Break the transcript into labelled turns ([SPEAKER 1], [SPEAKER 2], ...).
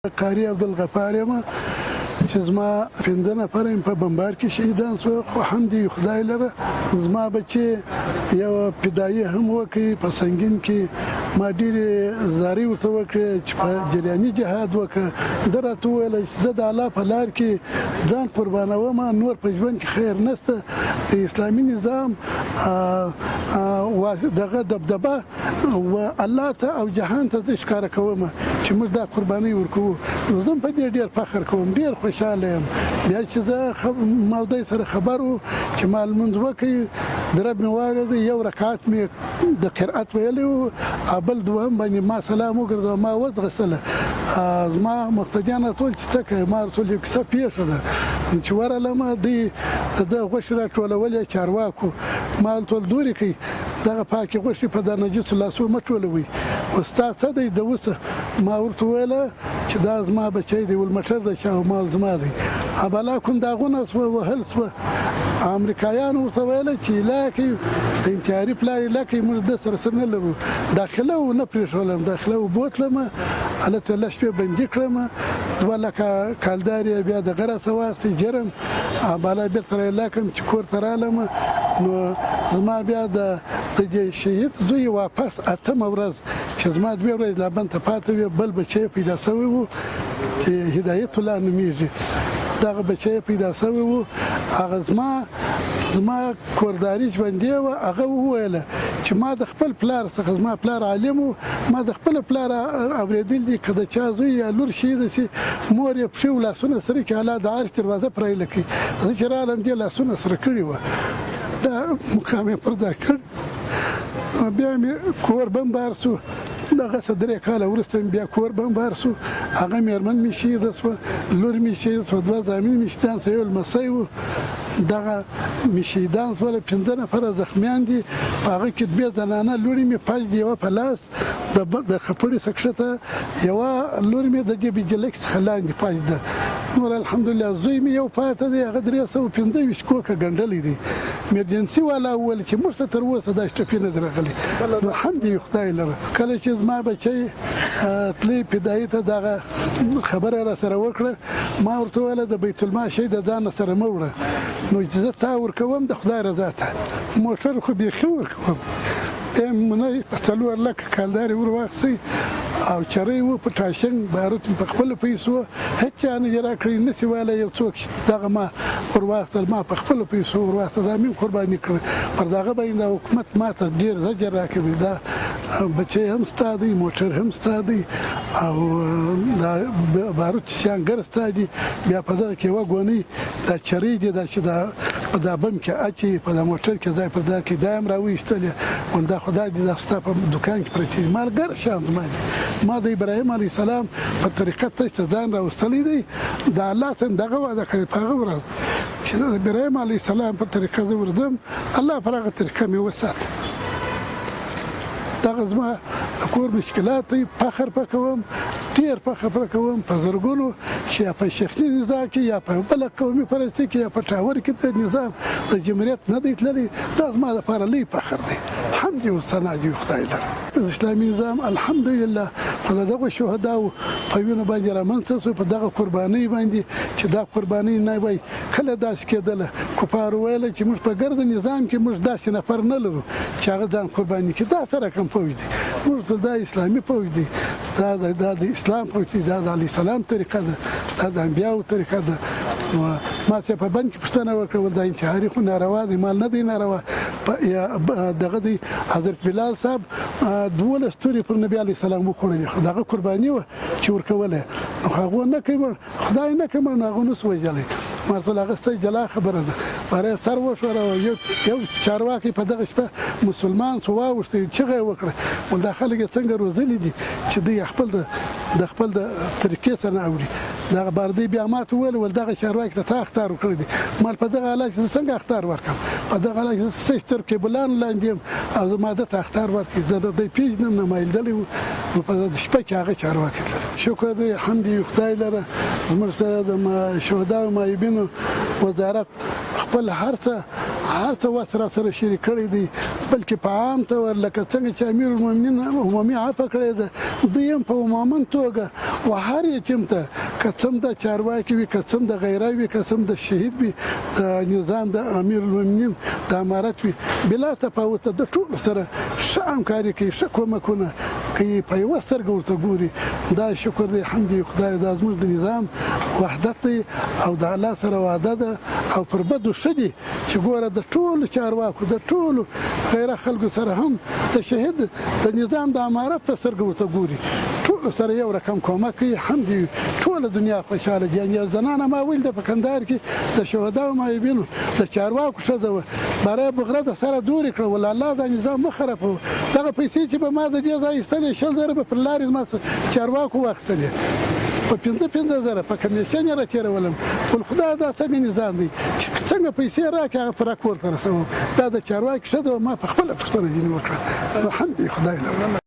[SPEAKER 1] قاری عبدالغفار یم چې زما 15 نفر په بمبار کې شهیدان شو، خو حمدي خدای لره زما بچي یو فدایي هم وکړي په سنگین کې. ما ډېرې زارۍ ورته وکړې چې په جریاني جهاد وکړه. ده راته وویل چې زه د الله په لار کې ځان قربانوم، نور په ژوند کې خیر نشته. د اسلامي نظام دغه دبدبه و الله ته او جهان ته زه ښکاره کوم چې موږ دا قرباني ورکوو. نو زه په دې ډېر فخر کوم، ډېر خوشحاله یم. بیا چې زه ما د سره خبر وو چې ما لمونځ وکړي، د رب مې واورېده، یو رکعت مې د قرأت ویلی وو، بل دوهم باندې ما سلام وګرځاوه، ما وځغستله. زما مقتدیان راته وویل چې څه کوې؟ ما ورته وویل یو کیسه پیښه ده چې ورغلم دوی د غوښې راټولولې چارواکو. ما ورته وویل دورې کوي دغه پاکې غوښې په دا نجسو لاسو مه ټولوئ، ستا څه دی د اوسه؟ ما ورته وویله چې دا زما بچی دی، ولمټر دی چې او مال زما دی. بالا کوم داغونه سوه، وهل سوه. امریکایانو ورته ویله چې علاقې د انتحاري پلار علاقې موږ د سره څه نه لرو. داخله و نه پرېښولم، داخله و بوتلم، هلته لس شپې بندي کړم، 2 لکه کالدار یې بیا دغه راڅه واخېستې جرم. بالا بېرته رالاکم چې کور ته رالم، نو زما بیا د شهید زوی واپس 8مه ورځ چې زما 2 ورځې لا بند ته پاتې وې، بل بچی پیدا شوی و چې هدایت الله نومیږي. دغه بچی پیدا شوی و. هغه زما کورداري ژوندی وه. هغه وویله چې ما د خپل پلار څخه، زما پلار عالم و، ما د خپل پلار اورېدل دي که د چا زوی یا لور شهیده شي، مور یې پښې و لاسونه سره کړي، الله د عرش دروازه پرایله کړي. زه چې رالم دې لاسونه سره کړي وه، دا مقام یې پر ځای کړ. بیا مې کور بمبار شو، دغه څه 3 کاله وروسته بیا کور بمبار شو. هغه مېرمن مې شهیده شوه، لور مې شهیده شوه، 2 زامن مې شهیدان شوه، یو لمسی و. دغه مې شهیدان شوله، 15 نفره زخمیان دي. په هغه کې 2 زنانه لورې مې پاج دي، یوه په لاس د خپړې څخه کښته، یوه لور مې د جبې جلک څخه لاندې پاج ده. نور الحمدلله زوی مې یو پاته دی، هغه 325 کوکه ګنډلی دی. ایمرجنسي والا وویل چې موږ ته تر اوسه دا شټپې نه دي راغلي. نو حمد یې خدای لره. کله چې زما بچی تللی فدایي ته دغه خبره را سره وکړه، ما ورته ویله د بیت المال شی د ځان سره مه وړه، نو چې زه تا ورکوم د خدای رضا ته، موټر خو بیخي ورکوم. منی په 4 لکه کالدارې ور واخیستې او چرۍ و په ټاشنګ، باروت په خپلو پیسو، هېڅ چا نه دې راکړی، نسي ویلی یو څوک دغه ما ور واخیستل، ما په خپلو پیسو ور واخیسته، دا مې قرباني کړه. پر دغه باندې د حکومت ما ته ډېر زجر راکوي، دا بچی هم ستا دی، موټر هم ستا دی، او دا باروت سیانګر ستا دي، بیا په دغه کې یوه ګونۍ دا چرۍ دي، دا چې په دا بم کې اچي، په دا موټر کې ځای پر ځای کې دا هم راویستلې. ول دا خدای دې دا ستا په دوکان کې پرتې دي، مالګر شان زما دي. ما د ابراهیم علیه السلام په طریقه ته ځان راوستلی دی، د الله ته دغه وعده کړې په هغه ورځ چې د ابراهیم علیه السلام په طریقه زه ورځم، الله پر هغه طریقه مې وساته. دغه زما د کور مشکلات دی، فخر په کوم، ډېر فخر کوم په زرګونو چې یا په شخصي نظام کې یا په بله قومي پرستۍ کې یا په ټاور کې د نظام د جمهوریت نه دی تللی. دا زما دپاره لوی فخر دی. حمد او ثنا دي خدای لره. د اسلامي نظام الحمدلله خو د دغو شهداو په وینو باندې رامنځته شو، په دغه قربانۍ باندې چې دا قربانۍ نه وای کله داسې کېدله. کفار ویله چې موږ په ګرد نظام کې موږ داسې نفر نه لرو چې هغه ځان قرباني کړي. دا څه رقم فوج دی؟ موږ ته دا اسلامي فوج دی، دا د اسلام فوج دی، دا د علیه السلام طریقه ده، دا د انبیاو طریقه ده. ما چې په بند کې پوښتنه وکړه، دا انتحاري خو ناروا دی، مال نه دی ناروا. دغه دی حضرت بلال صاحب 12 تورې پر نبی علیه السلام وخوړلې، خو دغه قرباني وه چې ورکوله، نو هغه نه کوي، خدای نه کوي، نو هغه نس وژلی. ما ورته ویل هغه ستاسو جلا خبره ده. برای سر وښوراوه، یو چارواکي په دغه شپه مسلمان شو، واوښتی، چغه یې وکړه. ول دا خلک یې څنګه روزلي دي چې دوی د خپل د طریقې څه نه اوري. دغه باردی بیا ما ته وویل، ول دغه چارواکي ته تا اخطار ورکړی دی. ما په دغه حالت کې زه څنګه اخطار ورکړم؟ په دغه حالت کې زه تر کیبلانو لاندې یم او زما ده ته اخطار ورکړي، زه د دوی پېژنم، نه مایلدلی وو. نو په شپه کې هغه چارواکي تلل. شکر دی، حمد یې خدای لره. زموږ سره د شهداو معیبینو وزارت خپل هر څه وس را سره شریک کړی دی. بلکې په عام تور لکه څنګه چې امیر المؤمنین عمومي عفو کړی ده دوی هم په عموما توګه و هر یتیم ته که څه د چارواکي وي که څه د غیره وي که څه د شهید وي د نظام د امیر المؤمنین د امارت وي بلا تفاوت د ټولو سره ښه همکاري کوي ښه کومکونه کوي په یوه سترګه ورته ګوري دا شکر دی حمد دی خدای دا زموږ د نظام وحدت دی او د الله سره وعده ده او پر بدو ښه دي چې ګوره د ټولو چارواکو د ټولو غیره خلکو سره هم د شهید د نظام د امارت په سترګه ورته ګوري ټولو سره یو رقم کومک کوي حمد دی ټوله دنیا خوشحاله دي یعنې زنانه ما ویل د په کندهار کې د شهداو معیبینو د چارواکو ښځه وه برای بغره د سره دورې کړه وله الله دا نظام مه خرابوه دغه پیسې چې به ما د دې ځای ایستلې 100,000 به پر لارې زما چارواکو واخیستلې په 15,000 په کمیشن یې راتېرولم ول خدای دا څنګه نظام دی چې څنګه پیسې راکړې هغه په راکور ته رسوم دا د چارواکي ښځه ما په خپله پوښتنه ځینې وکړه الحمد خدای لره